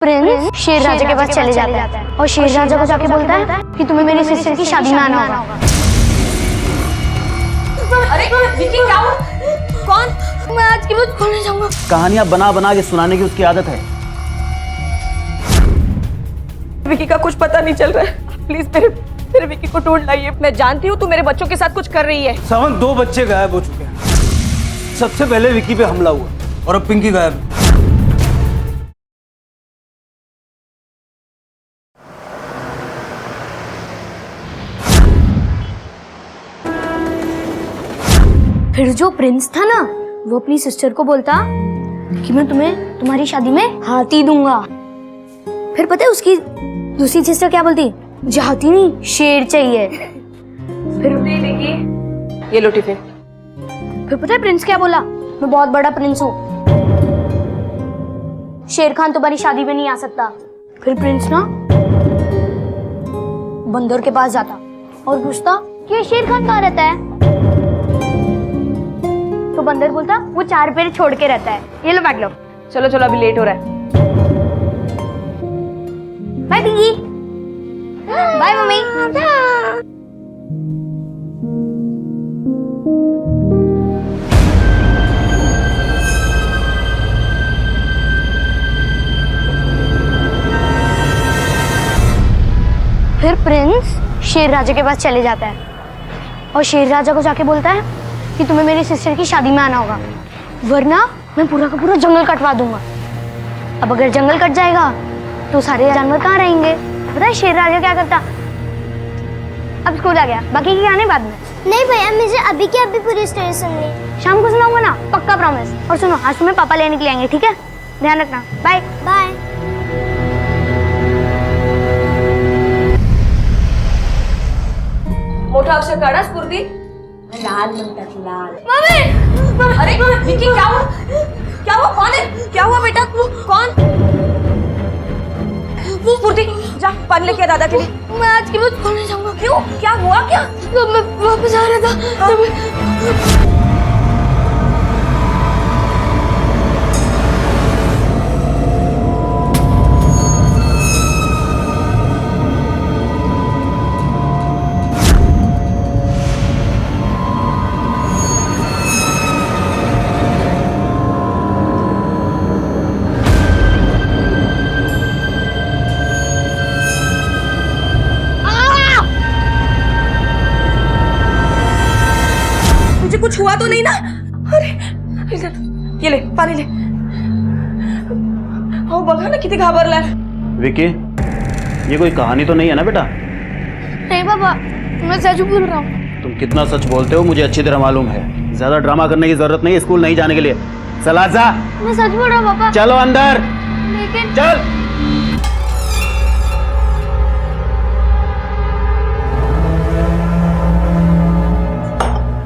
Prince शेर राजा के पास चले जाता है और शेर राजा को जाके बोलता है कि तुम्हें मेरी सिस्टर की शादी में आना होगा। अरे विकी क्या हुआ? कौन? मैं आज के बाद खोलने जाऊंगा। कहानियां बना बना के सुनाने की उसकी आदत है। विकी का कुछ पता नहीं चल रहा है, प्लीज मेरे विकी को ढूंढ लाइए। मैं जानती हूँ तू मेरे बच्चों के साथ कुछ कर रही है। सावन 2 बच्चे गायब हो चुके हैं। सबसे पहले विकी पे हमला हुआ और अब पिंकी गायब। फिर जो प्रिंस था ना, वो अपनी सिस्टर को बोलता कि मैं तुम्हें तुम्हारी शादी में हाथी दूंगा। फिर पता है उसकी दूसरी सिस्टर क्या बोलती? मुझे हाथी नहीं, शेर चाहिए। फिर ये लो टिफिन। फिर पता है प्रिंस क्या बोला? मैं बहुत बड़ा प्रिंस हूँ, शेर खान तुम्हारी शादी में नहीं आ सकता। फिर प्रिंस ना बंदर के पास जाता और पूछता कि ये शेर खान कहाँ रहता है? तो बंदर बोलता वो 4 पैर छोड़ के रहता है। ये लो बैठ लो। चलो चलो अभी लेट हो रहा है। बाय पिंकी। Bye mummy. फिर प्रिंस शेर राजा के पास चले जाता है और शेर राजा को जाके बोलता है कि तुम्हें मेरी सिस्टर की शादी में आना होगा, वरना मैं पूरा का पूरा जंगल कटवा दूंगा। अब अगर जंगल कट जाएगा तो सारे जानवर कहाँ रहेंगे? पता है शेर राजा क्या करता? अब स्कूल आ गया, बाकी की कहानी बाद में। नहीं भैया, मुझे अभी की अभी पूरी स्टोरी सुननी। शाम को सुनाऊंगा ना, पक्का प्रॉमिस। और सुनो, आज तुम्हें पापा लेने के लिए आएंगे, ठीक है? ध्यान रखना। Bye bye. मोठा अक्षर काढा स्फूर्ती। लाल म्हणतात लाल। मम्मी! अरे विकी क्या हुआ? क्या हुआ? कौन है? क्या हुआ बेटा? कौन? वो स्फूर्ति जा पानी लेके आ दादा के लिए। मैं आज के बाद खोलने जाऊंगा। क्यों? क्या हुआ क्या? मैं वापस आ रहा था। कुछ हुआ तो नहीं ना? अरे ये ले पानी ले। हो बघा ना किती घाबरलाय। विकी, ये कोई कहानी तो नहीं है ना बेटा? नहीं पापा, मैं सच बोल रहा हूँ। तुम कितना सच बोलते हो मुझे अच्छी तरह मालूम है। ज्यादा ड्रामा करने की जरूरत नहीं है स्कूल नहीं जाने के लिए। चला जा। मैं सच बोल रहा हूँ पापा। चलो अंदर। लेकिन चल।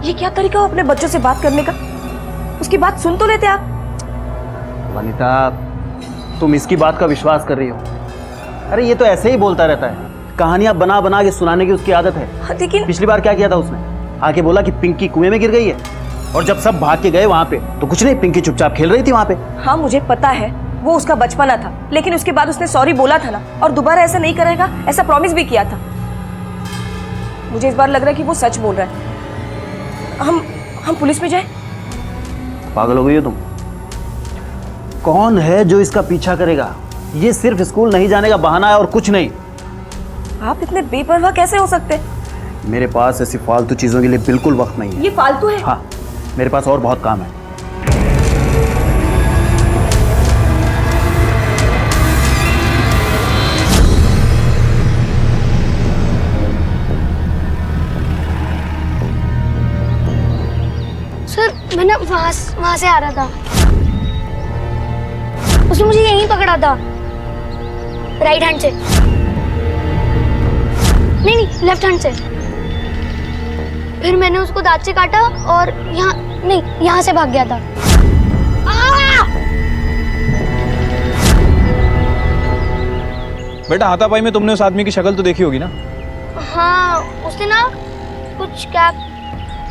ये क्या तरीका हो अपने बच्चों से बात करने का? उसकी बात सुन तो लेते आप। वनिता, तुम इसकी बात का विश्वास कर रही हो? अरे ये तो ऐसे ही बोलता रहता है, कहानियां बना बना के सुनाने की उसकी आदत है। लेकिन पिछली बार क्या किया था उसने? आके बोला कि पिंकी कुएं में गिर गई है, और जब सब भाग के गए वहां पे तो कुछ नहीं, पिंकी चुपचाप खेल रही थी वहां पे। हाँ मुझे पता है, वो उसका बचपना था, लेकिन उसके बाद उसने सॉरी बोला था ना, और दोबारा ऐसा नहीं करेगा ऐसा प्रॉमिस भी किया था। मुझे इस बार लग रहा है कि वो सच बोल रहा है। हम पुलिस में जाए? पागल हो गई हो तुम? कौन है जो इसका पीछा करेगा? ये सिर्फ स्कूल नहीं जाने का बहाना है और कुछ नहीं। आप इतने बेपरवाह कैसे हो सकते? मेरे पास ऐसी फालतू चीजों के लिए बिल्कुल वक्त नहीं है। ये फालतू है? हाँ, मेरे पास और बहुत काम है। सर, मैं ना वहां से आ रहा था, उसने मुझे यहीं पकड़ा था, राइट हैंड से। नहीं, लेफ्ट हैंड से। फिर मैंने उसको दांत से काटा और यहाँ से भाग गया था। बेटा हाथापाई में तुमने उस आदमी की शक्ल तो देखी होगी ना? हाँ, उसने ना कुछ कैप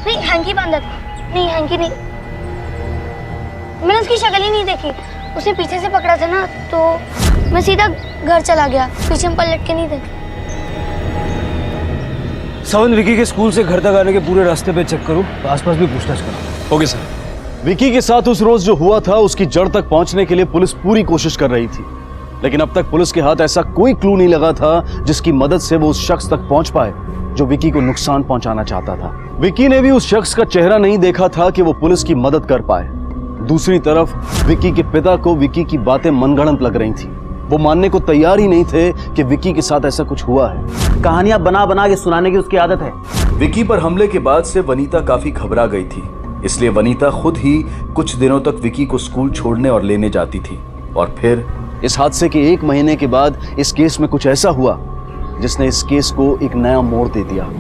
नहीं, हैंकी बांधा था। नहीं, हैंकी नहीं, मैंने उसकी शक्ल ही नहीं देखी। उसने पीछे से पकड़ा था ना, तो मैं सीधा घर चला गया, पीछे में पलट के नहीं देखा। सावन विकी के स्कूल से घर तक आने के पूरे रास्ते पे चेक करो, आसपास भी पूछताछ करो। Okay sir. विकी के साथ उस रोज जो हुआ था उसकी जड़ तक पहुंचने के लिए पुलिस पूरी कोशिश कर रही थी, लेकिन अब तक पुलिस के हाथ ऐसा कोई क्लू नहीं लगा था जिसकी मदद से वो उस शख्स तक पहुंच पाए जो विकी को नुकसान पहुंचाना चाहता था। विकी ने भी उस शख्स का चेहरा नहीं देखा था कि वो पुलिस की मदद कर पाए। दूसरी तरफ विकी के पिता को विकी की बातें मनगढ़ंत लग रही थी। वो मानने को तैयार ही नहीं थे कि विकी के साथ ऐसा कुछ हुआ है। कहानियां बना बना के सुनाने की उसकी आदत है। विकी पर हमले के बाद से वनीता काफी घबरा गई थी, इसलिए वनीता खुद ही कुछ दिनों तक विकी को स्कूल छोड़ने और लेने जाती थी। और फिर इस हादसे के 1 महीने के बाद इस केस में कुछ ऐसा हुआ जिसने इस केस को एक नया मोड़ दे दिया।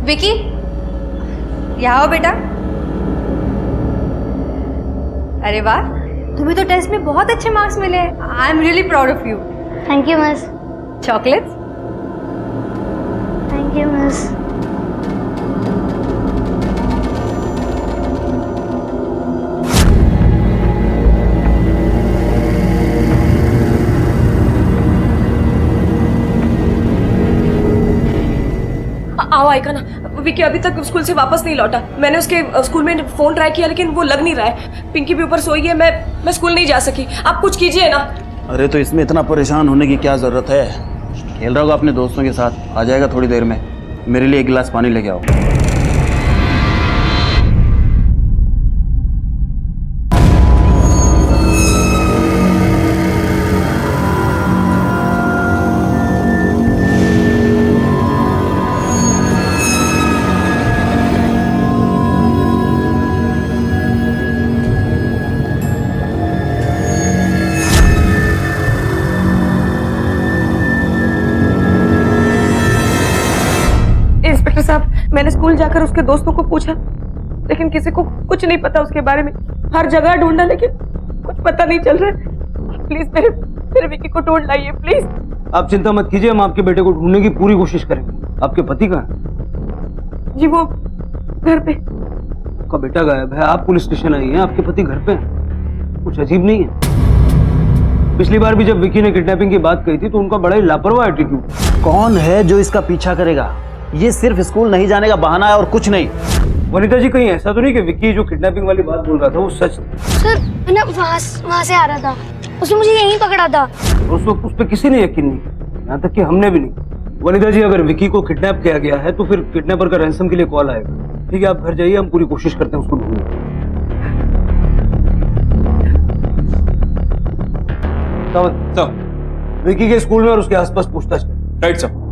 विकी, यहाँ आओ बेटा। अरे वाह, तुम्हें तो टेस्ट में बहुत अच्छे मार्क्स मिले। I am really proud of you. Thank you miss. Chocolates? Thank you miss. आओ आइका ना, विकी अभी तक स्कूल से वापस नहीं लौटा। मैंने उसके स्कूल में फोन ट्राई किया लेकिन वो लग नहीं रहा है। पिंकी भी ऊपर सोई है, मैं स्कूल नहीं जा सकी। आप कुछ कीजिए ना। अरे तो इसमें इतना परेशान होने की क्या जरूरत है? खेल रहा होगा अपने दोस्तों के साथ, आ जाएगा थोड़ी देर में। मेरे लिए 1 गिलास पानी लेके आओ। इंस्पेक्टर साहब, मैंने स्कूल जाकर उसके दोस्तों को पूछा लेकिन किसी को कुछ नहीं पता उसके बारे में। हर जगह ढूंढा लेकिन कुछ पता नहीं चल रहा है। प्लीज मेरे विकी को ढूंढ लाइए प्लीज। आप चिंता मत कीजिए, हम आपके बेटे को ढूंढने की पूरी कोशिश करेंगे। आपके पति कहाँ है? जी वो घर पे। आपका बेटा गायब है, आप पुलिस स्टेशन आई हैं, आपके पति घर पे हैं। कुछ अजीब नहीं है? पिछली बार भी जब विकी ने किडनैपिंग की बात कही थी तो उनका बड़ा ही लापरवाह एटीट्यूड। कौन है जो इसका पीछा करेगा? ये सिर्फ स्कूल नहीं जाने का बहाना है और कुछ नहीं। वनीता जी, कहीं ऐसा तो नहीं कि विक्की जो किडनैपिंग वाली बात बोल रहा था वो सच था? सर मैं वहाँ से आ रहा था, उसने मुझे यहीं पकड़ा था। उस वक्त उस पर किसी ने यकीन नहीं किया, यहाँ तक कि हमने भी नहीं। वनीता जी, अगर विक्की को किडनैप किया गया है तो फिर किडनैपर का रैंसम के लिए कॉल आएगा। ठीक है, आप घर जाइए, हम पूरी कोशिश करते हैं उसको ढूंढने की। विक्की के स्कूल में और उसके आसपास पूछताछ करें। Right sir.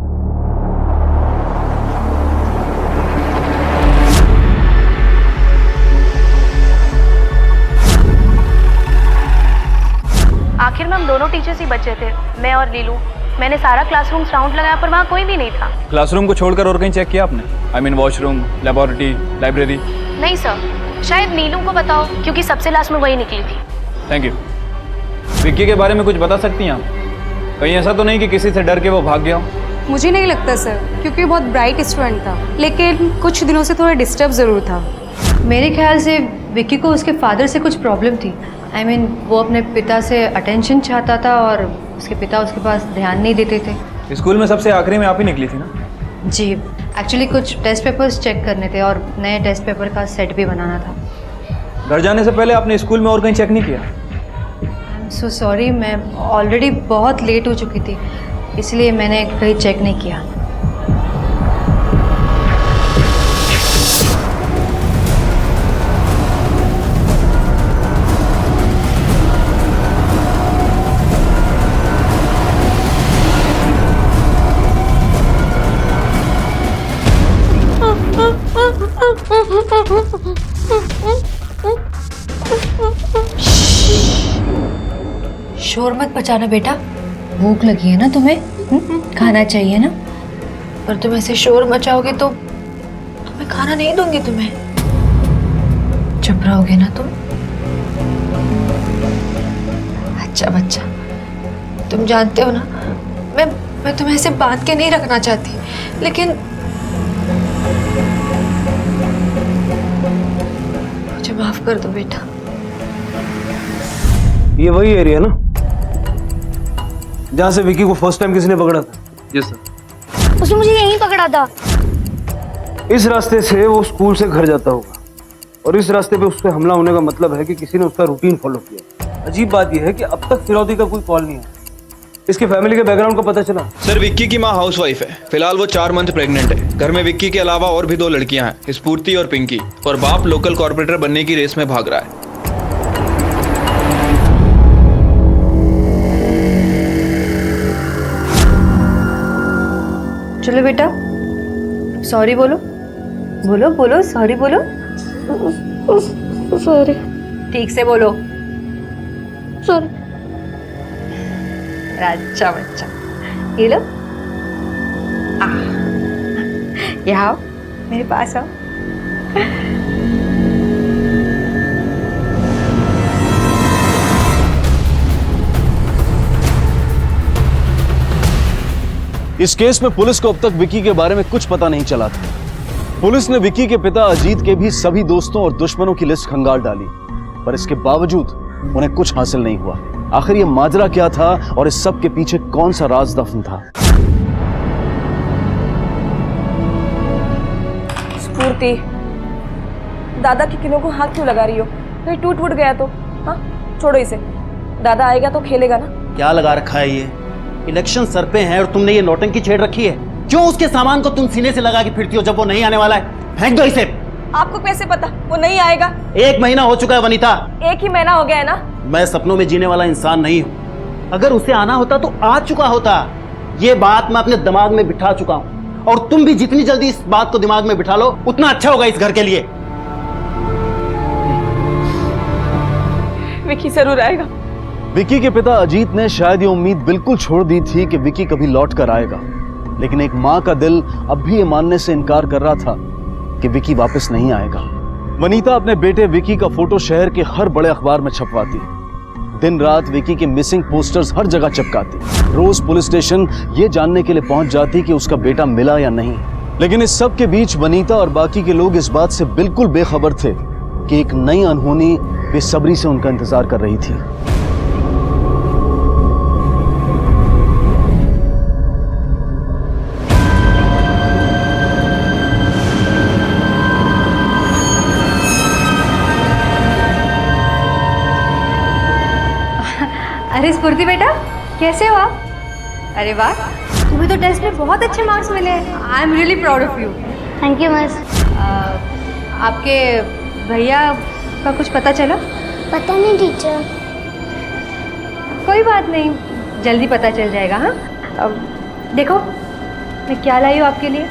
आखिर में हम दोनों टीचर्स ही बचे थे, मैं और लीलू। मैंने सारा क्लासरूम राउंड लगाया पर वहाँ कोई भी नहीं था। क्लासरूम को छोड़कर और कहीं चेक किया आपने? I mean washroom, laboratory, library? नहीं सर, शायद नीलू को बताओ क्योंकि सबसे लास्ट में वही निकली थी। Thank you. विक्की के बारे में कुछ बता सकती हैं आप? कहीं ऐसा तो नहीं कि किसी से डर के वो भाग गया हो? मुझे नहीं लगता सर, क्योंकि वो बहुत ब्राइट स्टूडेंट था, लेकिन कुछ दिनों से थोड़ा डिस्टर्ब ज़रूर था। मेरे ख्याल से विक्की को उसके फादर से कुछ प्रॉब्लम थी। आई मीन वो अपने पिता से अटेंशन चाहता था और उसके पिता उसके पास ध्यान नहीं देते थे। स्कूल में सबसे आखिरी में आप ही निकली थी ना? जी, एक्चुअली कुछ टेस्ट पेपर्स चेक करने थे और नए टेस्ट पेपर का सेट भी बनाना था। घर जाने से पहले आपने स्कूल में और कहीं चेक नहीं किया? आई एम सो सॉरी, मैं ऑलरेडी बहुत लेट हो चुकी थी, इसलिए मैंने कहीं चेक नहीं किया। शोर मत मचाना बेटा, भूख लगी है ना तुम्हें? खाना चाहिए ना? और तुम ऐसे शोर मचाओगे तो मैं खाना नहीं दूंगी तुम्हें। चुप रहोगे ना तुम? अच्छा बच्चा, तुम जानते हो ना मैं तुम्हें ऐसे बांध के नहीं रखना चाहती, लेकिन मुझे माफ कर दो बेटा। ये वही एरिया ना जहां से विकी को फर्स्ट टाइम किसी ने पकड़ा था? Yes sir. उसने मुझे यहीं पकड़ा था। इस रास्ते से वो स्कूल से घर जाता होगा और इस रास्ते पे उस पर हमला होने का मतलब है कि किसी ने उसका रूटीन फॉलो किया। अजीब बात यह है कि अब तक फिरौती का कोई कॉल नहीं है। इसकी फैमिली के बैकग्राउंड का पता चला? सर विक्की की माँ हाउसवाइफ है, फिलहाल वो 4 मंथ प्रेग्नेंट है। घर में विक्की के अलावा और भी 2 लड़कियां हैं, स्फूर्ति और पिंकी, और बाप लोकल कॉर्पोरेटर बनने की रेस में भाग रहा है। चलो बेटा, सॉरी बोलो, बोलो बोलो सॉरी बोलो। सॉरी। ठीक से बोलो। सॉरी। अच्छा बच्चा, ये लो, यहाँ आओ, मेरे पास आओ। इस केस में पुलिस को अब तक विकी के बारे में कुछ पता नहीं चला था। पुलिस ने विकी के पिता अजीत के भी सभी दोस्तों और दुश्मनों की लिस्ट खंगाल डाली, पर इसके बावजूद उन्हें कुछ हासिल नहीं हुआ। आखिर ये माजरा क्या था और इस सब के पीछे कौन सा राज दफन था? स्फूर्ति, दादा के किलों को हाथ क्यों लगा रही हो? कहीं टूट फूट गया तो? हाँ, छोड़ो इसे, दादा आएगा तो खेलेगा ना। क्या लगा रखा है ये? इलेक्शन सर पे है और तुमने ये नौटंकी छेड़ रखी है। क्यों उसके सामान को तुम सीने से लगा के फिरती हो जब वो नहीं आने वाला है? फेंक दो इसे। आपको कैसे पता वो नहीं आएगा? 1 महीना हो चुका है वनीता। 1 ही महीना हो गया है ना। मैं सपनों में जीने वाला इंसान नहीं हूं। अगर उसे आना होता तो आ चुका होता। ये बात मैं अपने दिमाग में बिठा चुका हूं और तुम भी जितनी जल्दी इस बात को दिमाग में बिठा लो उतना अच्छा होगा इस घर के लिए। विकी जरूर आएगा। विकी के पिता अजीत ने शायद ये उम्मीद बिल्कुल छोड़ दी थी कि विकी कभी लौट कर आएगा, लेकिन एक मां का दिल अब भी ये मानने से इनकार कर रहा था कि विकी वापस नहीं आएगा। वनीता अपने बेटे विकी का फोटो शहर के हर बड़े अखबार में छपवाती, दिन रात विकी के मिसिंग पोस्टर्स हर जगह चिपकाती, रोज पुलिस स्टेशन ये जानने के लिए पहुंच जाती कि उसका बेटा मिला या नहीं। लेकिन इस सब के बीच वनीता और बाकी के लोग इस बात से बिल्कुल बेखबर थे कि एक नई अनहोनी बेसब्री से उनका इंतजार कर रही थी। अरे स्फूर्ति बेटा, कैसे हो आप? अरे वाह, तुम्हें तो टेस्ट में बहुत अच्छे मार्क्स मिले हैं। I am really proud of you. Thank you miss. आपके भैया का कुछ पता चला? पता नहीं टीचर। कोई बात नहीं, जल्दी पता चल जाएगा। हाँ, अब देखो मैं क्या लाई हूँ आपके लिए।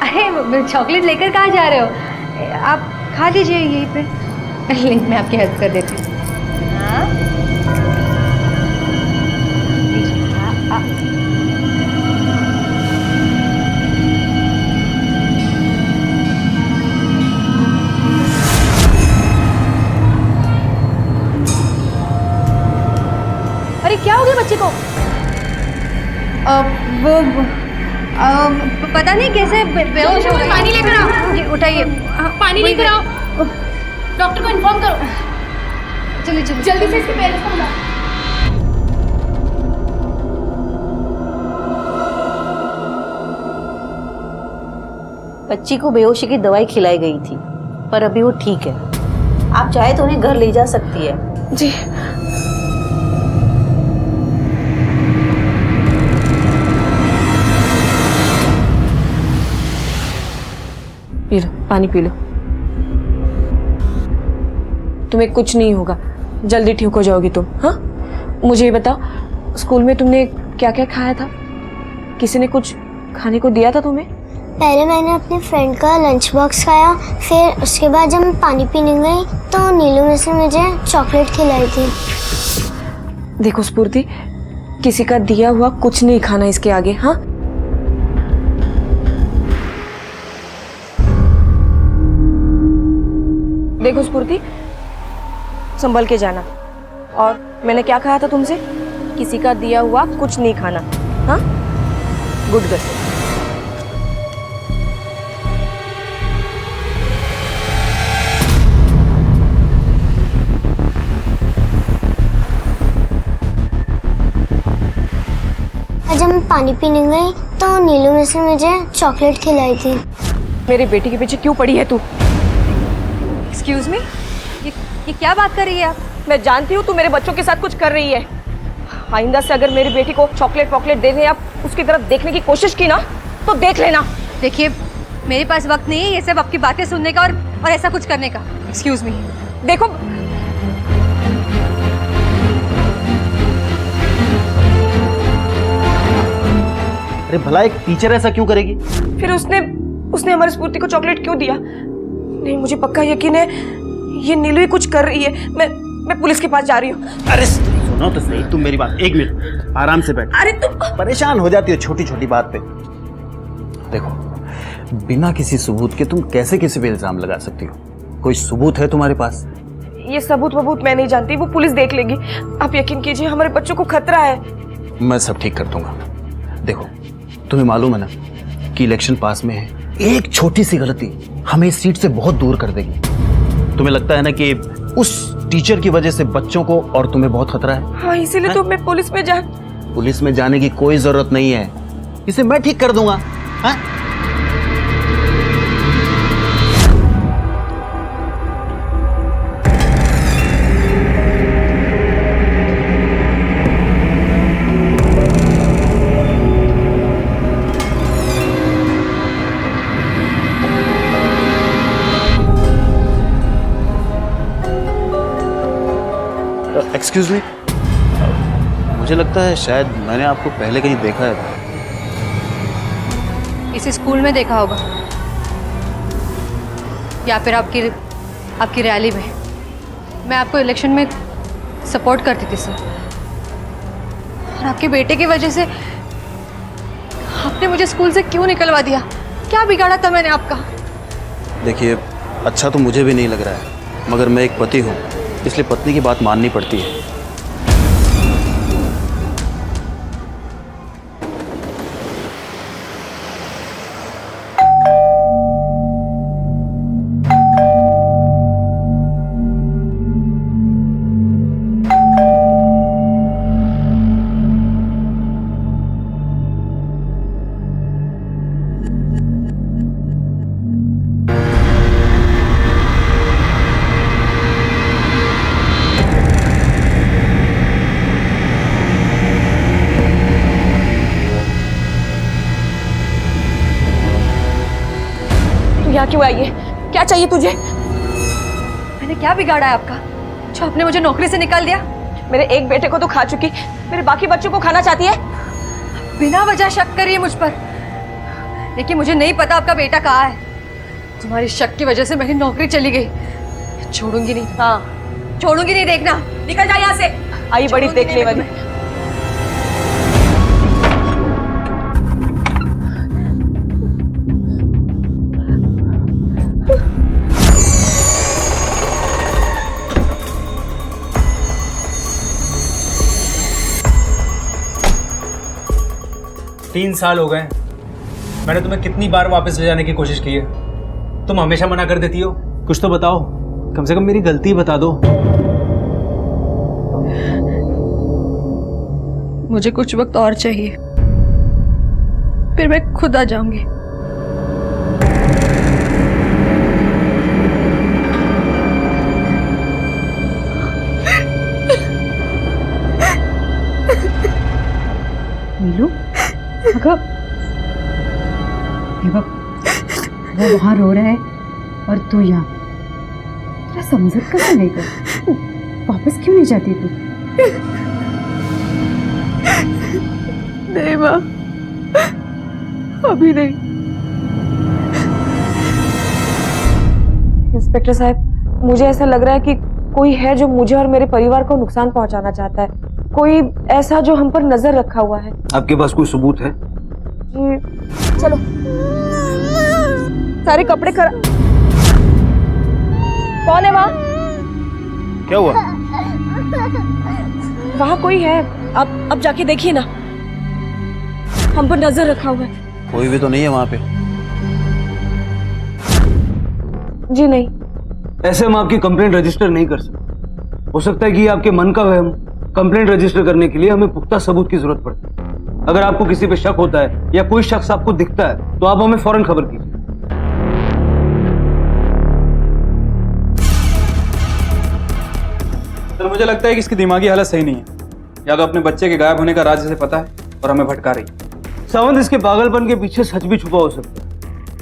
अरे चॉकलेट लेकर कहाँ जा रहे हो? आप खा लीजिए यहीं पे। मैं आपकी हेल्प कर देती हूँ। हाँ? अरे क्या हो गया बच्चे को? वो पता नहीं कैसे बेहोश हो गई। पानी लेकर आओ। उठाइए, पानी लेकर आओ। डॉक्टर को इन्फॉर्म करो। चलिए चलिए जल्दी से इसके पेरेंट्स को बुलाओ। बच्ची को बेहोशी की दवाई खिलाई गई थी, पर अभी वो ठीक है। आप चाहे तो उन्हें घर ले जा सकती है। जी। पी लो, पानी पी लो। तुम्हें कुछ नहीं होगा, जल्दी ठीक हो जाओगी तुम। हाँ, मुझे ये बताओ, स्कूल में तुमने क्या क्या खाया था? किसी ने कुछ खाने को दिया था तुम्हें? पहले मैंने अपने फ्रेंड का लंच बॉक्स खाया, फिर उसके बाद जब मैं पानी पीने गई तो नीलू में से मुझे चॉकलेट खिलाई थी। देखो स्फूर्ति, किसी का दिया हुआ कुछ नहीं खाना इसके आगे, हाँ? देखो स्फूर्ति, संभल के जाना। और मैंने क्या कहा था तुमसे? किसी का दिया हुआ कुछ नहीं खाना, हाँ? Good girl. जब मैं पानी पीने गई तो नीलू में से मुझे चॉकलेट खिलाई थी। मेरी बेटी के पीछे क्यों पड़ी है तू? एक्सक्यूज मी, ये क्या बात कर रही है आप? मैं जानती हूँ तू मेरे बच्चों के साथ कुछ कर रही है। आइंदा से अगर मेरी बेटी को चॉकलेट पॉकलेट देने या उसकी तरफ देखने की कोशिश की ना तो देख लेना। देखिए, मेरे पास वक्त नहीं है ये सब आपकी बातें सुनने का और ऐसा कुछ करने का। Excuse me. देखो, अरे भला एक टीचर ऐसा क्यों करेगी? फिर उसने हमारी स्फूर्ति को चॉकलेट क्यों दिया? नहीं, मुझे पक्का यकीन है ये नीलू ही कुछ कर रही है। मैं पुलिस के पास जा रही हूँ। अरे सुनो तो सही, तुम मेरी बात, 1 मिनट आराम से बैठ। अरे तुम परेशान हो जाती हो छोटी छोटी बात पे। देखो, बिना किसी सबूत के तुम कैसे किसी पे इल्जाम लगा सकती हो? कोई सबूत है तुम्हारे पास? ये सबूत वबूत मैं नहीं जानती, वो पुलिस देख लेगी। आप यकीन कीजिए, हमारे बच्चों को खतरा है। मैं सब ठीक कर दूंगा। देखो, तुम्हें मालूम है ना कि इलेक्शन पास में है, एक छोटी सी गलती हमें इस सीट से बहुत दूर कर देगी। तुम्हें लगता है ना कि उस टीचर की वजह से बच्चों को और तुम्हें बहुत खतरा है? हाँ, इसीलिए तो मैं पुलिस में जाने की कोई जरूरत नहीं है, इसे मैं ठीक कर दूंगा। हाँ? एक्सक्यूज मी, मुझे लगता है शायद मैंने आपको पहले कहीं देखा है। इसी स्कूल में देखा होगा या फिर आपकी रैली में। मैं आपको इलेक्शन में सपोर्ट करती थी सर, और आपके बेटे की वजह से आपने मुझे स्कूल से क्यों निकलवा दिया? क्या बिगाड़ा था मैंने आपका? देखिए, अच्छा तो मुझे भी नहीं लग रहा है, मगर मैं एक पति हूँ, इसलिए पत्नी की बात माननी पड़ती है। यहाँ क्यों आई है? क्या चाहिए तुझे? मैंने क्या बिगाड़ा है आपका जो आपने मुझे नौकरी से निकाल दिया? मेरे एक बेटे को तो खा चुकी, मेरे बाकी बच्चों को खाना चाहती है? बिना वजह शक करिए मुझ पर, लेकिन मुझे नहीं पता आपका बेटा कहाँ है। तुम्हारी शक की वजह से मेरी नौकरी चली गई। छोड़ूंगी नहीं, हाँ छोड़ूंगी नहीं, देखना। निकल जा यहाँ से। आई बड़ी देखने वाली। तीन साल हो गए, मैंने तुम्हें कितनी बार वापस ले जाने की कोशिश की है, तुम हमेशा मना कर देती हो। कुछ तो बताओ, कम से कम मेरी गलती बता दो। मुझे कुछ वक्त और चाहिए, फिर मैं खुद आ जाऊंगी। नीलू, अगर वो वहां रो रहा है और तू यहाँ, तेरा समझ कैसे नहीं कर? वापस क्यों नहीं जाती तू? नहीं माँ, अभी नहीं। इंस्पेक्टर साहब, मुझे ऐसा लग रहा है कि कोई है जो मुझे और मेरे परिवार को नुकसान पहुंचाना चाहता है, कोई ऐसा जो हम पर नजर रखा हुआ है। आपके पास कोई सबूत है? जी, चलो सारे कपड़े करा। कौन है वहाँ? क्या हुआ? वहाँ कोई है, अब जाके देखिए ना, हम पर नजर रखा हुआ है। कोई भी तो नहीं है वहां पे। जी नहीं। ऐसे हम आपकी कंप्लेंट रजिस्टर नहीं कर सकते। हो सकता है कि ये आपके मन का वहम। कंप्लेंट रजिस्टर करने के लिए हमें पुख्ता सबूत की जरूरत पड़ती है। अगर आपको किसी पे शक होता है या कोई शख्स आपको दिखता है तो आप हमें फौरन खबर कीजिए। सर मुझे लगता है कि इसकी दिमागी हालत सही नहीं है। या तो अपने बच्चे के गायब होने का राज इसे पता है और हमें भटका रही है। सावंत, इसके पागलपन के पीछे सच भी छुपा हो सकता है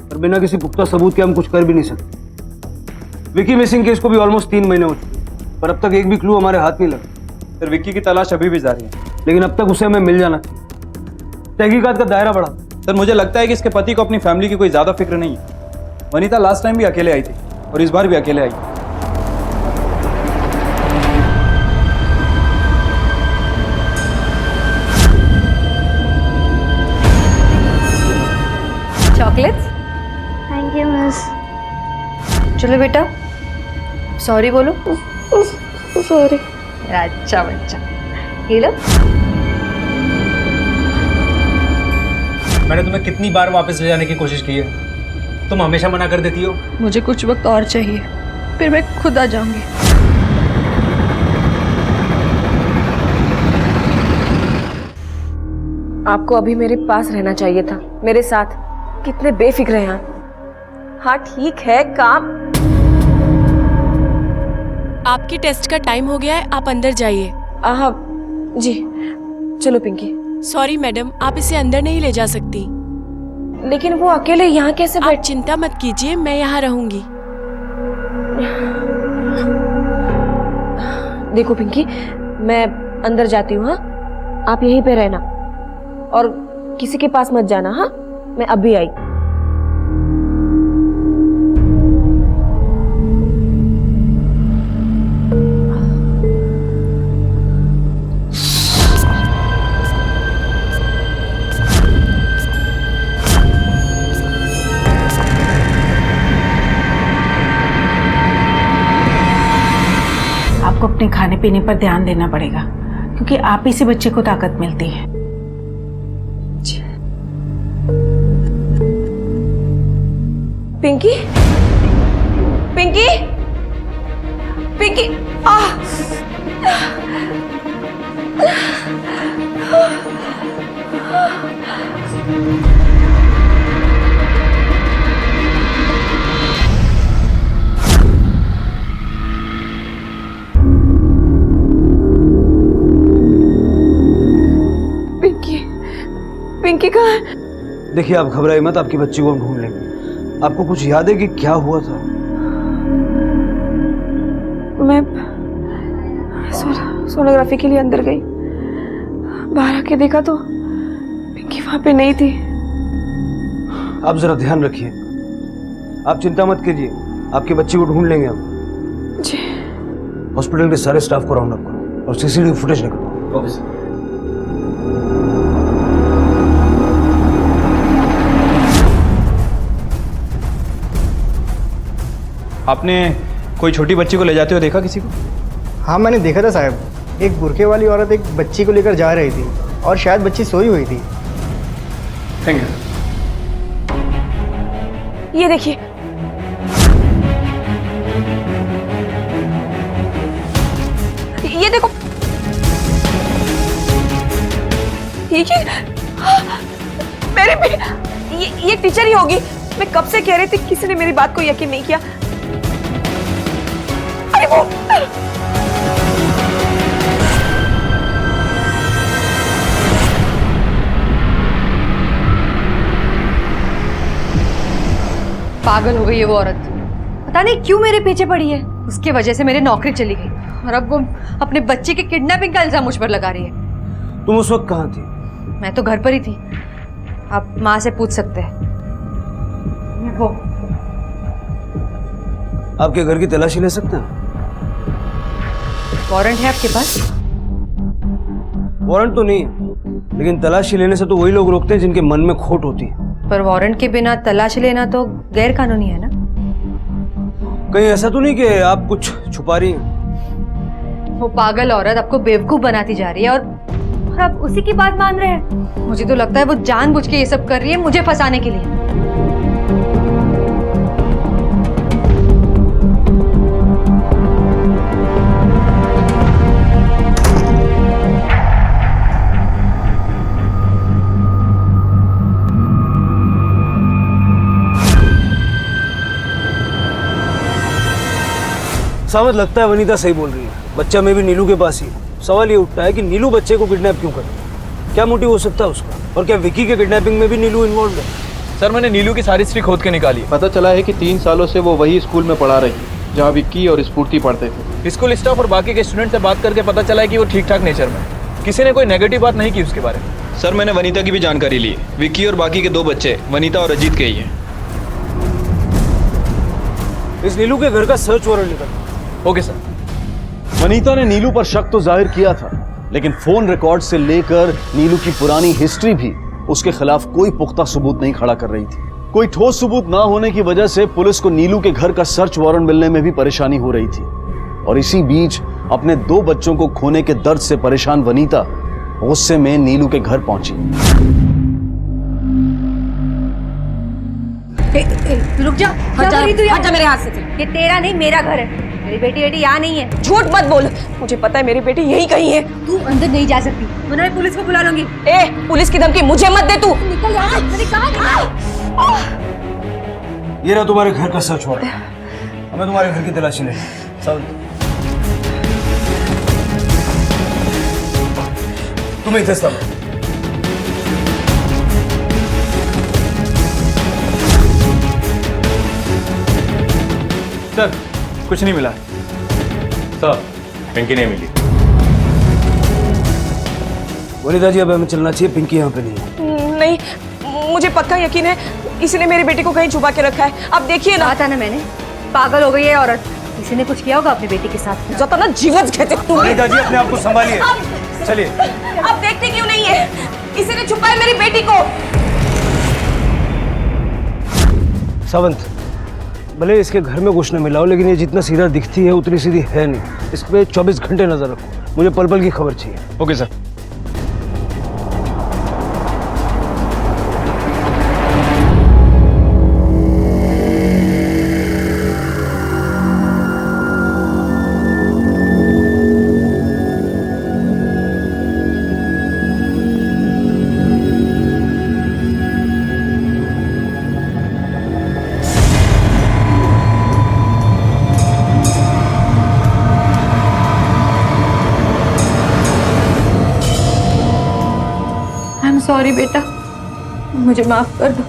और बिना किसी पुख्ता सबूत के हम कुछ कर भी नहीं सकते। विकी मिसिंग केस को भी ऑलमोस्ट 3 महीने हो चुके पर अब तक एक भी क्लू हमारे हाथ नहीं लगा। सर विक्की की तलाश अभी भी जारी है, लेकिन अब तक उसे हमें मिल जाना चाहिए। तहकीकात का दायरा बढ़ा। सर मुझे लगता है कि इसके पति को अपनी फैमिली की कोई ज्यादा फिक्र नहीं है। वनीता लास्ट टाइम भी अकेले आई थी और इस बार भी अकेले आई। चॉकलेट्स? Thank you miss. चलो बेटा, सॉरी बोलो। सॉरी। अच्छा बच्चा, ये लो। मैंने तुम्हें कितनी बार वापस ले जाने की कोशिश की है, तुम हमेशा मना कर देती हो। मुझे कुछ वक्त और चाहिए, फिर मैं खुद आ जाऊंगी। आपको अभी मेरे पास रहना चाहिए था, मेरे साथ। कितने बेफिक्र हैं आप। हाँ ठीक है, काम। आपकी टेस्ट का टाइम हो गया है, आप अंदर जाइए। हाँ जी, चलो पिंकी। सॉरी मैडम, आप इसे अंदर नहीं ले जा सकती। लेकिन वो अकेले यहाँ कैसे आप चिंता मत कीजिए, मैं यहाँ रहूंगी। देखो पिंकी, मैं अंदर जाती हूँ। हाँ, आप यहीं पे रहना और किसी के पास मत जाना। हाँ, मैं अभी आई। आपको अपने खाने पीने पर ध्यान देना पड़ेगा क्योंकि आप ही से बच्चे को ताकत मिलती है। पिंकी, पिंकी, पिंकी, पिंकी, पिंकी कहाँ है? देखिए आप घबराइए मत, आपकी बच्ची को हम ढूंढ लेंगे। आपको कुछ याद है कि क्या हुआ था? मैं सोनोग्राफी के लिए अंदर गई, बाहर आके देखा तो पिंकी वहां पे नहीं थी। आप जरा ध्यान रखिए, आप चिंता मत कीजिए, आपकी बच्ची को ढूंढ लेंगे हम। जी। हॉस्पिटल के सारे स्टाफ को राउंड अप करो और सीसीटीवी फुटेज निकालो। Okay sir. आपने कोई छोटी बच्ची को ले जाते हुए देखा किसी को? हाँ मैंने देखा था साहब, एक बुरके वाली औरत एक बच्ची को लेकर जा रही थी और शायद बच्ची सोई हुई थी। Thank you. ये देखिए, ये देखो, ठीक है। मेरे पे ये टीचर ही होगी। मैं कब से कह रही थी, किसी ने मेरी बात को यकीन नहीं किया। अरे वो पागल हो गई है वो औरत। पता नहीं क्यों मेरे पीछे पड़ी है। उसके वजह से मेरी नौकरी चली गई और अब वो अपने बच्चे के किडनैपिंग का इल्जाम मुझ पर लगा रही है। तुम उस वक्त कहाँ थी? मैं तो घर पर ही थी, आप माँ से पूछ सकते हैं। वो आपके घर की तलाशी ले सकते हैं? वारंट है आपके पास? वारंट तो नहीं है, लेकिन तलाशी लेने से तो वही लोग रोकते हैं जिनके मन में खोट होती है। पर वारंट के बिना तलाशी लेना तो गैर कानूनी है ना? कहीं ऐसा तो नहीं कि आप कुछ छुपा रही हैं? वो पागल औरत आपको बेवकूफ बनाती जा रही है और आप उसी की बात मान रहे हैं। मुझे तो लगता है वो जानबूझ के ये सब कर रही है मुझे फंसाने के लिए। सावत, लगता है वनीता सही बोल रही है। बच्चा में भी नीलू के पास ही है। सवाल ये उठता है कि नीलू बच्चे को किडनैप क्यों करे? क्या मोटिव हो सकता है उसका? और क्या विकी के किडनैपिंग में भी नीलू इन्वॉल्व है? सर, मैंने नीलू की सारी हिस्ट्री खोद के निकाली। पता चला है कि 3 सालों से वो वही स्कूल में पढ़ा रही है जहाँ विक्की और स्फूर्ति पढ़ते थे। स्कूल स्टाफ और बाकी के स्टूडेंट से बात करके पता चला है कि वो ठीक ठाक नेचर में, किसी ने कोई नेगेटिव बात नहीं की उसके बारे में। सर, मैंने वनीता की भी जानकारी ली। विक्की और बाकी के 2 बच्चे वनीता और अजीत के ही हैं। इस नीलू के घर का सर्च वारंट निकल। Okay sir. वनीता ने नीलू पर शक तो जाहिर किया था, लेकिन फोन रिकॉर्ड से लेकर नीलू की पुरानी हिस्ट्री भी उसके खिलाफ कोई पुख्ता सबूत नहीं खड़ा कर रही थी। कोई ठोस सबूत ना होने की वजह से पुलिस को नीलू के घर का सर्च वारंट मिलने में भी परेशानी हो रही थी। और इसी बीच अपने 2 बच्चों को खोने के दर्द से परेशान वनीता गुस्से में नीलू के घर पहुंची। रुक जा, हट जा मेरे हाथ से। ये तेरा नहीं मेरा घर है। मेरी बेटी यहाँ नहीं है। झूठ मत बोल, मुझे पता है मेरी बेटी यही कहीं है। तू अंदर नहीं जा सकती, वरना मैं पुलिस को बुला लूंगी। ए, पुलिस की धमकी मुझे मत दे तू। निकल यहाँ, मैंने कहा ये रहा तुम्हारे घर का सर्च वारंट। हमें तुम्हारे घर की तलाशी लेनी है। सावंत, तुम्हें इधर सब सर, कुछ नहीं मिला। सर, पिंकी नहीं मिली। वनीता जी, अब हमें चलना चाहिए। पिंकी यहाँ पे नहीं है। नहीं, मुझे पक्का यकीन है किसी ने मेरी बेटी को कहीं छुपा के रखा है। अब देखिए ना। कहा था ना मैंने, पागल हो गई है औरत। किसी ने कुछ किया होगा अपनी बेटी के साथ। जो ना जीवन कहते तुम। वनीता जी, अपने आप को संभालिए। चलिए। अब देखते क्यों नहीं है? किसी ने छुपाया मेरी बेटी को। सावंत, भले इसके घर में कुछ न मिला हो, लेकिन ये जितना सीधा दिखती है उतनी सीधी है नहीं। इस पे 24 घंटे नजर रखो। मुझे पल पल की खबर चाहिए। Okay sir. सॉरी बेटा, मुझे माफ कर दो।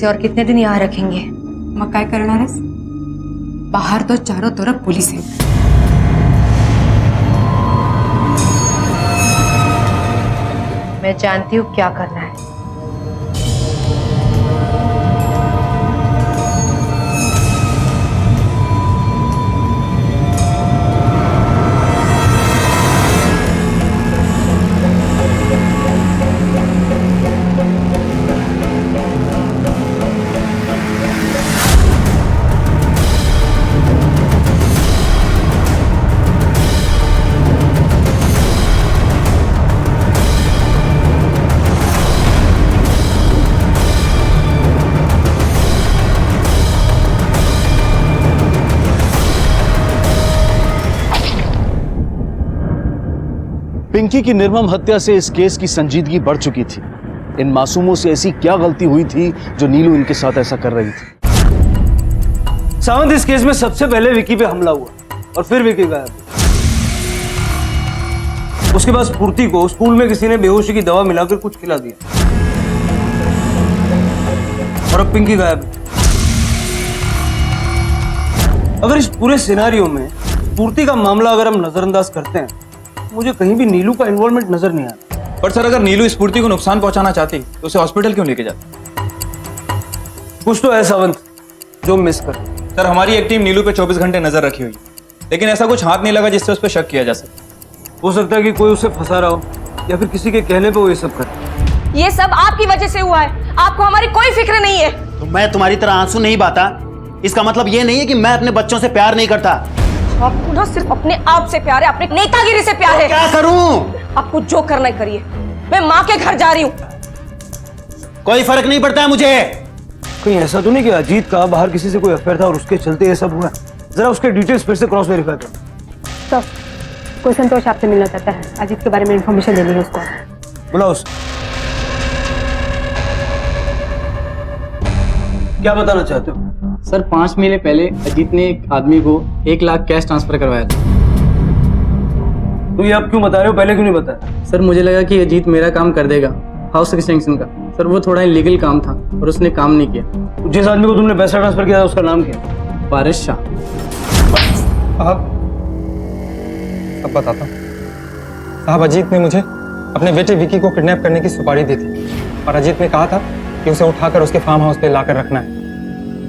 और कितने दिन यहाँ रखेंगे? मग काय करणार आहेस? बाहर तो चारों तरफ पुलिस है। मैं जानती हूँ क्या करना है। पिंकी की निर्मम हत्या से इस केस की संजीदगी बढ़ चुकी थी। इन मासूमों से ऐसी क्या गलती हुई थी जो नीलू इनके साथ ऐसा कर रही थी? सावंत, इस केस में सबसे पहले विकी पे हमला हुआ और फिर विकी गायब। उसके बाद स्फूर्ति को स्कूल में किसी ने बेहोशी की दवा मिलाकर कुछ खिला दिया और अब पिंकी गायब है। अगर इस पूरे सिनारियो में स्फूर्ति का मामला अगर हम नजरअंदाज करते हैं, मुझे कहीं भी नीलू का इन्वॉल्वमेंट नजर नहीं आता। पर सर, अगर नीलू स्फूर्ति को नुकसान पहुंचाना चाहती तो उसे हॉस्पिटल क्यों लेके जाती? कुछ तो है सावंत जो मिस कर। सर, हमारी एक टीम नीलू पे 24 घंटे नजर रखी हुई, लेकिन ऐसा कुछ हाथ नहीं लगा जिससे उस पर शक किया जा सके। हो सकता है कि कोई उसे फंसा रहा हो या फिर किसी के कहने पे वो ये सब करे। ये सब आपकी वजह से हुआ है, आपको हमारी कोई फिक्र नहीं है। तो मैं तुम्हारी तरह आंसू नहीं बहाता, इसका मतलब ये नहीं है कि मैं अपने बच्चों से प्यार नहीं करता। आपको ना सिर्फ अपने आप से प्यार है, अपने नेतागिरी से प्यार है। क्या करूं? आपको जो करना है करिए, मैं माँ के घर जा रही हूँ। कोई फर्क नहीं पड़ता है मुझे। कहीं ऐसा तो नहीं कि अजीत का बाहर किसी से कोई अफेयर था और उसके चलते ये सब हुआ? जरा उसके डिटेल्स फिर से क्रॉस वेरीफाई करो। सर, कोई संतोष आपसे मिलना चाहता है, अजीत के बारे में इंफॉर्मेशन देनी है उसको। बुलाओ उसे। क्या बताना चाहते हो? सर, 5 महीने पहले अजीत ने एक आदमी को 1 लाख कैश ट्रांसफर करवाया था। तो ये आप क्यों बता रहे हो, पहले क्यों नहीं बताया? सर, मुझे लगा कि अजीत मेरा काम कर देगा, हाउस एक्सटेंशन का। सर, वो थोड़ा इलीगल काम था और उसने काम नहीं किया। जिस आदमी को तुमने पैसा ट्रांसफर किया था उसका नाम क्या? पारिश शाह। अब बताता हूँ साहब, अजीत ने मुझे अपने बेटे विकी को किडनैप करने की सुपारी दी थी और अजीत ने कहा था कि उसे उठाकर उसके फार्म हाउस पे लाकर रखना है,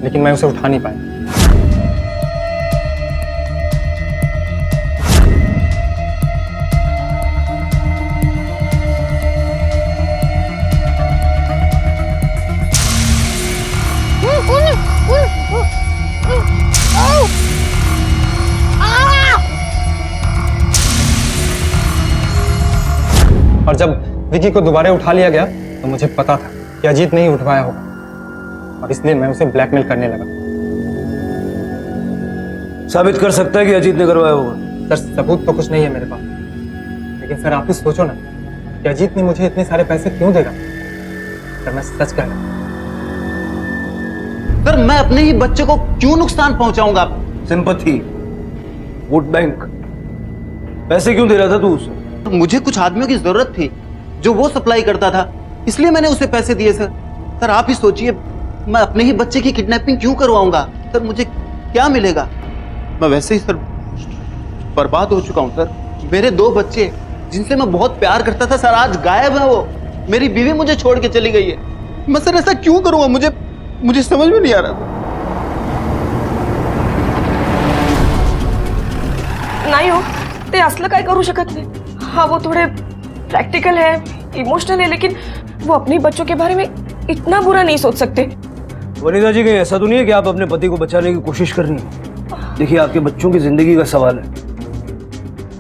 लेकिन मैं उसे उठा नहीं पाया। और जब विकी को दोबारा उठा लिया गया तो मुझे पता था कि अजीत नहीं उठवाया होगा और इसलिए मैं उसे ब्लैकमेल करने लगा। साबित कर सकता है कि अजीत ने करवाया होगा? सर, सबूत तो कुछ नहीं है मेरे पास, लेकिन सर आप ही सोचो ना कि अजीत ने मुझे इतने सारे पैसे क्यों देगा। सर, मैं सच कह रहा हूं। सर, मैं अपने ही बच्चे को क्यों नुकसान पहुंचाऊंगा? सिंपैथी, वोट बैंक, पैसे क्यों दे रहा था तू उसे? मुझे कुछ आदमियों की जरूरत थी जो वो सप्लाई करता था, इसलिए मैंने उसे पैसे दिए। सर सर आप ही सोचिए, मैं अपने ही बच्चे की किडनैपिंग क्यों करवाऊंगा? सर मुझे क्या मिलेगा? मैं वैसे ही सर बर्बाद हो चुका हूं। सर मेरे 2 बच्चे जिनसे मैं बहुत प्यार करता था सर आज गायब है। वो मेरी बीवी मुझे छोड़ के चली गई है। मैं सर ऐसा क्यों करूंगा? मुझे समझ में नहीं आ रहा था। नाही हो, ते असलं काय करू शकत नाही। हाँ, वो थोड़े प्रैक्टिकल है, इमोशनल है, लेकिन वो अपने बच्चों के बारे में इतना बुरा नहीं सोच सकते। वनिता जी, कहीं ऐसा तो नहीं है कि आप अपने पति को बचाने की कोशिश कर रही हैं? देखिए, आपके बच्चों की जिंदगी का सवाल है।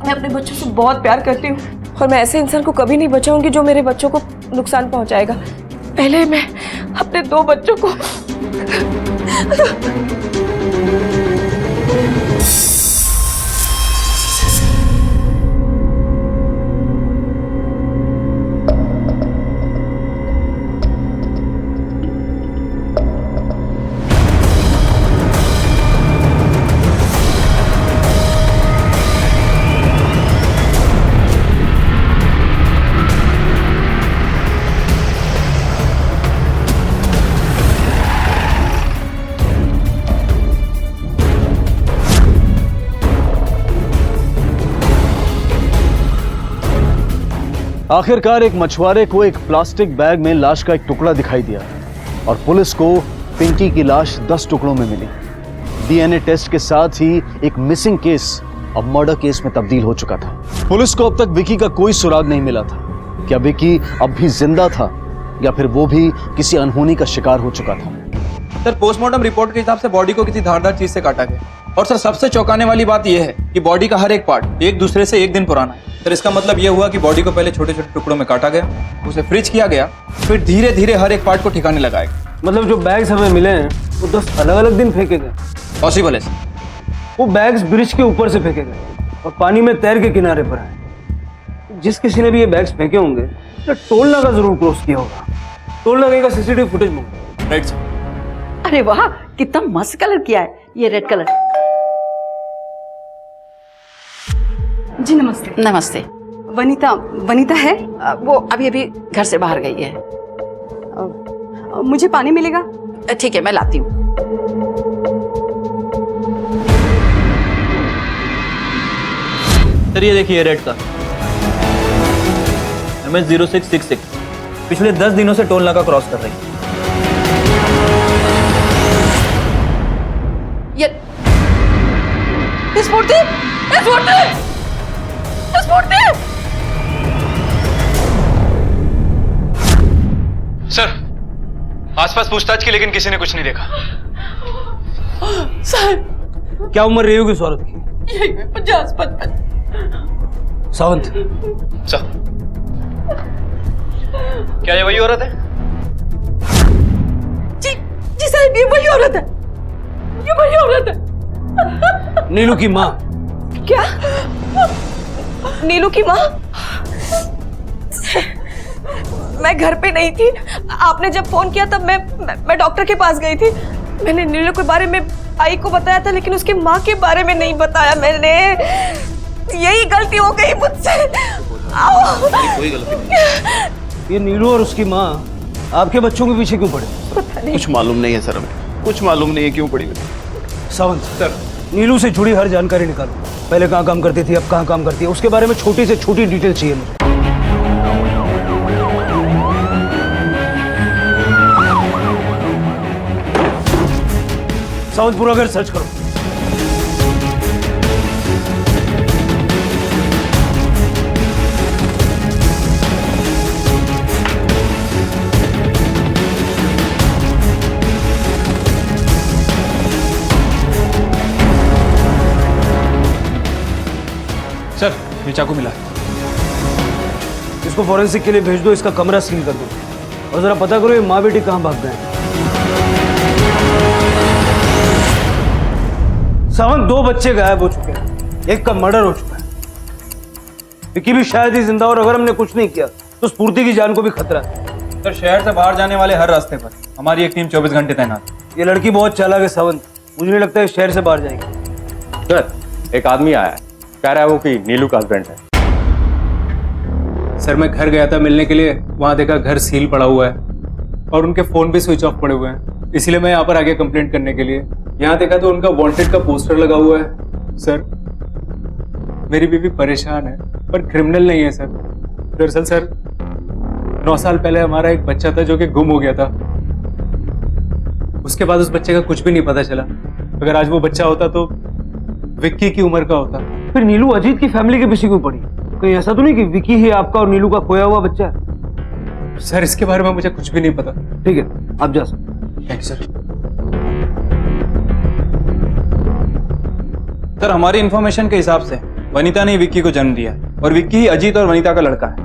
मैं अपने बच्चों से बहुत प्यार करती हूँ और मैं ऐसे इंसान को कभी नहीं बचाऊंगी जो मेरे बच्चों को नुकसान पहुंचाएगा। पहले मैं अपने 2 बच्चों को आखिरकार एक मछुआरे को एक प्लास्टिक बैग में लाश का एक टुकड़ा दिखाई दिया और पुलिस को पिंकी की लाश 10 टुकड़ों में मिली। डीएनए टेस्ट के साथ ही एक मिसिंग केस अब मर्डर केस में तब्दील हो चुका था। पुलिस को अब तक विकी का कोई सुराग नहीं मिला था। क्या विकी अब भी जिंदा था या फिर वो भी किसी अनहोनी का शिकार हो चुका था? सर, पोस्टमार्टम रिपोर्ट के हिसाब से बॉडी को किसी धारदार चीज से काटा गया और सर सबसे चौंकाने वाली बात यह है कि बॉडी का हर एक पार्ट एक दूसरे से 1 दिन पुराना है। सर इसका मतलब यह हुआ कि बॉडी को पहले छोटे छोटे टुकड़ों में काटा गया, उसे फ्रीज किया गया, फिर धीरे धीरे हर एक पार्ट को ठिकाने लगाया गया। मतलब जो बैग्स हमें मिले हैं वो 10 अलग अलग दिन फेंके गए? पॉसिबल है सर। वो बैग्स ब्रिज के ऊपर से फेंके गए और पानी में तैर के किनारे पर आए। जिस किसी ने भी ये बैग्स फेंके होंगे तो टोल नाका जरूर क्रॉस किया होगा। टोल नाके का सीसीटीवी फुटेज मंगो। Right sir. अरे वाह, कितना मस्त कलर किया है, ये रेड कलर। जी नमस्ते। नमस्ते। वनीता है? वो अभी अभी घर से बाहर गई है। मुझे पानी मिलेगा? ठीक है, मैं लाती हूँ। सर ये देखिए रेड का MS0666 पिछले 10 दिनों से टोल नाका क्रॉस कर रही है। ये स्फूर्ति, सर आसपास पूछताछ की, लेकिन किसी ने कुछ नहीं देखा। साहब क्या उम्र रही होगी उस औरत की? यही 50-55। सावंत सर क्या ये वही औरत है? जी साहब, ये वही औरत है, ये वही औरत है। नीलू की माँ। क्या? नीलू की माँ? मैं घर पे नहीं थी। आपने जब फोन किया तब मैं डॉक्टर के पास गई थी। मैंने नीलू के बारे में आई को बताया था, लेकिन उसकी माँ के बारे में नहीं बताया मैंने। यही गलती हो गई मुझसे। कोई गलती नहीं। ये नीलू और उसकी माँ आपके बच्चों के पीछे क्यों पड़े? पता नहीं। कुछ मालूम नहीं है सर, हमें कुछ मालूम नहीं है क्यों पड़ी। सावंत सर, नीलू से जुड़ी हर जानकारी निकालो। पहले कहाँ काम करती थी, अब कहाँ काम करती है, उसके बारे में छोटी से छोटी डिटेल चाहिए मुझे। सावंत, पूरा घर सर्च करो। सर ये चाकू मिला। इसको फॉरेंसिक के लिए भेज दो, इसका कमरा सील कर दो और जरा पता करो ये माँ बेटी कहाँ भाग गए हैं। सावंत, 2 बच्चे गायब हो चुके हैं, एक का मर्डर हो चुका है। विकी भी शायद ही जिंदा, और अगर हमने कुछ नहीं किया तो स्फूर्ति की जान को भी खतरा है। सर शहर से बाहर जाने वाले हर रास्ते पर हमारी एक टीम 24 घंटे तैनात है। ये लड़की बहुत चालाक है सावंत, मुझे नहीं लगता है शहर से बाहर जाएगी। सर एक आदमी आया है, कह रहा है वो कि नीलू का हस्बैंड है। सर मैं घर गया था मिलने के लिए, वहां देखा घर सील पड़ा हुआ है और उनके फोन भी स्विच ऑफ पड़े हुए हैं, इसीलिए मैं यहाँ पर आगे कंप्लेंट करने के लिए। यहाँ देखा तो उनका वांटेड का पोस्टर लगा हुआ है। सर मेरी बीवी परेशान है पर क्रिमिनल नहीं है सर। दरअसल सर 9 साल पहले हमारा एक बच्चा था जो कि गुम हो गया था। उसके बाद उस बच्चे का कुछ भी नहीं पता चला। अगर आज वो बच्चा होता तो विक्की की उम्र का होता। फिर नीलू अजीत की फैमिली के पीछे क्यों पड़ी? कहीं ऐसा तो नहीं कि विकी ही आपका और नीलू का खोया हुआ बच्चा है? सर इसके बारे में मुझे कुछ भी नहीं पता। ठीक है, आप जा सकते। Thank you sir. सर हमारी इंफॉर्मेशन के हिसाब से वनीता ने विक्की को जन्म दिया और विक्की ही अजीत और वनीता का लड़का है।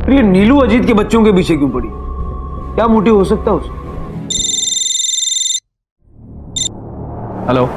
फिर ये नीलू अजीत के बच्चों के पीछे क्यों पड़ी? क्या मोटिव हो सकता है उसका? हेलो,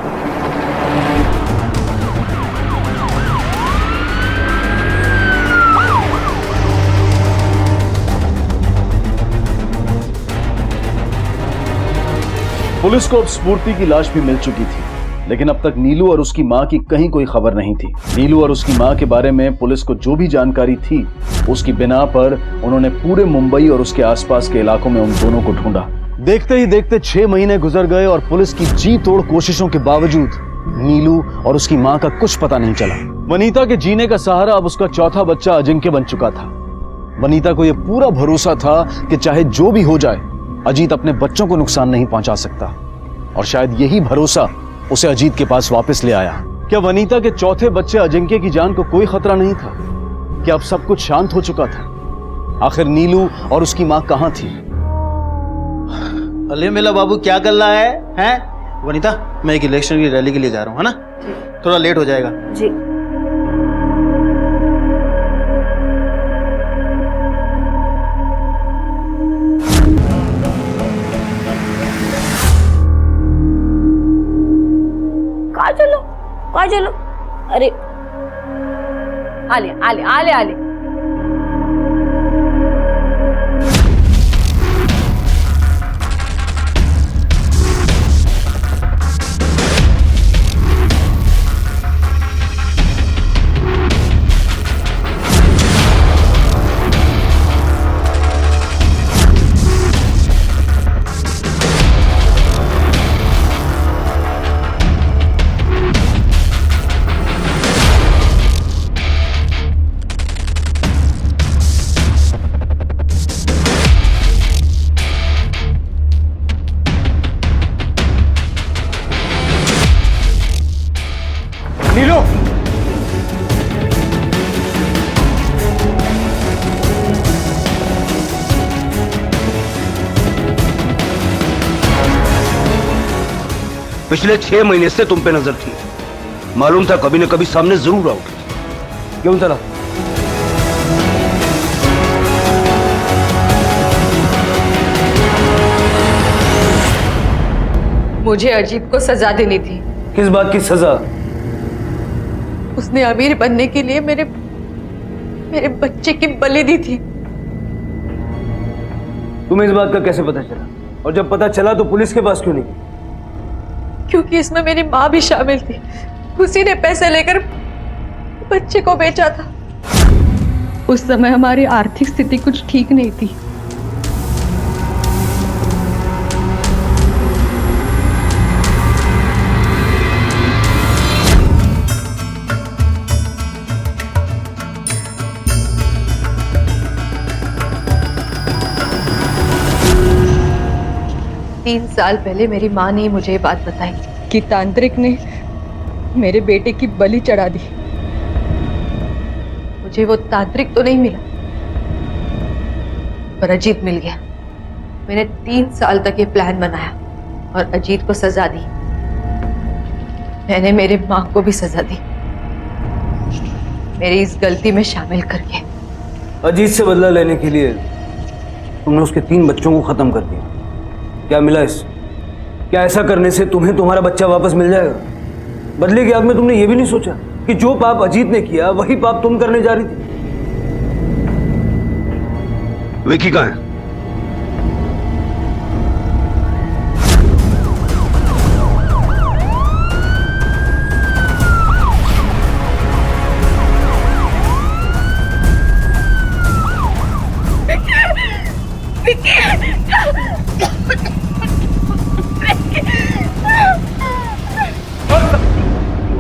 पुलिस को अब स्फूर्ति की लाश भी मिल चुकी थी, लेकिन अब तक नीलू और उसकी मां की कहीं कोई खबर नहीं थी। नीलू और उसकी मां के बारे में पुलिस को जो भी जानकारी थी, उसकी बिना पर उन्होंने पूरे मुंबई और उसके आसपास के इलाकों में उन दोनों को ढूंढा। देखते ही देखते 6 महीने गुजर गए और पुलिस की जी तोड़ कोशिशों के बावजूद नीलू और उसकी मां का कुछ पता नहीं चला। वनीता के जीने का सहारा अब उसका चौथा बच्चा अजिंक्य बन चुका था। वनीता को यह पूरा भरोसा था कि चाहे जो भी हो जाए, अजीत अपने बच्चों को नुकसान नहीं पहुंचा सकता, और शायद यही भरोसा उसे अजीत के पास वापस ले आया। क्या वनीता के चौथे बच्चे अजिंक्य की जान को कोई खतरा नहीं था? क्या अब सब कुछ शांत हो चुका था? आखिर नीलू और उसकी मां कहां थी? अले मेला बाबू क्या कर रहा है? हैं? वनीता, मैं एक इलेक्शन की रैली के लिए जा रहा हूँ, है ना? थोड़ा लेट हो जाएगा। जी। कहाँ चलो? अरे आले आले आले आले, पिछले 6 महीने से तुम पे नजर थी, मालूम था कभी न कभी सामने जरूर आओगे। क्यों चला? मुझे अजीत को सजा देनी थी। किस बात की सजा? उसने अमीर बनने के लिए मेरे बच्चे की बलि दी थी। तुम्हें इस बात का कैसे पता चला? और जब पता चला तो पुलिस के पास क्यों नहीं गई? क्योंकि इसमें मेरी माँ भी शामिल थी। उसी ने पैसे लेकर बच्चे को बेचा था। उस समय हमारी आर्थिक स्थिति कुछ ठीक नहीं थी। तीन साल पहले मेरी माँ ने मुझे ये बात बताई कि तांत्रिक ने मेरे बेटे की बलि चढ़ा दी। मुझे वो तांत्रिक तो नहीं मिला, पर अजीत मिल गया। मैंने 3 साल तक ये प्लान बनाया और अजीत को सजा दी। मैंने मेरे माँ को भी सजा दी, मेरी इस गलती में शामिल करके। अजीत से बदला लेने के लिए तुमने उसके 3 बच्चों को खत्म कर दिया। क्या मिला इससे? क्या ऐसा करने से तुम्हें तुम्हारा बच्चा वापस मिल जाएगा? बदले की आग में तुमने ये भी नहीं सोचा कि जो पाप अजीत ने किया वही पाप तुम करने जा रही थी। विकी कहाँ है?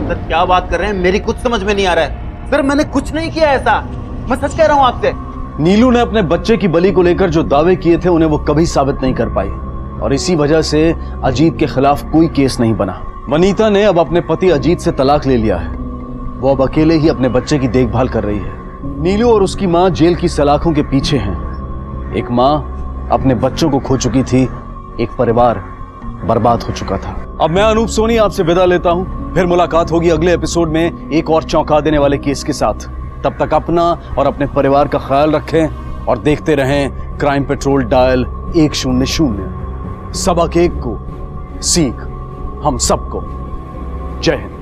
सर क्या बात कर रहे हैं? मेरी कुछ समझ में नहीं आ रहा है। सर मैंने कुछ नहीं किया ऐसा, मैं सच कह रहा हूं आपसे। नीलू ने अपने बच्चे की बलि को लेकर जो दावे किए थे उन्हें वो कभी साबित नहीं कर पाई और इसी वजह से अजीत के खिलाफ कोई केस नहीं बना। वनीता ने अब अपने पति अजीत से तलाक ले लिया है। वो अब अकेले ही अपने बच्चे की देखभाल कर रही है। नीलू और उसकी माँ जेल की सलाखों के पीछे हैं। एक माँ अपने बच्चों को खो चुकी थी, एक परिवार बर्बाद हो चुका था। अब मैं अनूप सोनी आपसे विदा लेता हूं। फिर मुलाकात होगी अगले एपिसोड में एक और चौंका देने वाले केस के साथ। तब तक अपना और अपने परिवार का ख्याल रखें और देखते रहें क्राइम पेट्रोल डायल 100। सबक एक को सीख हम सबको। जय हिंद।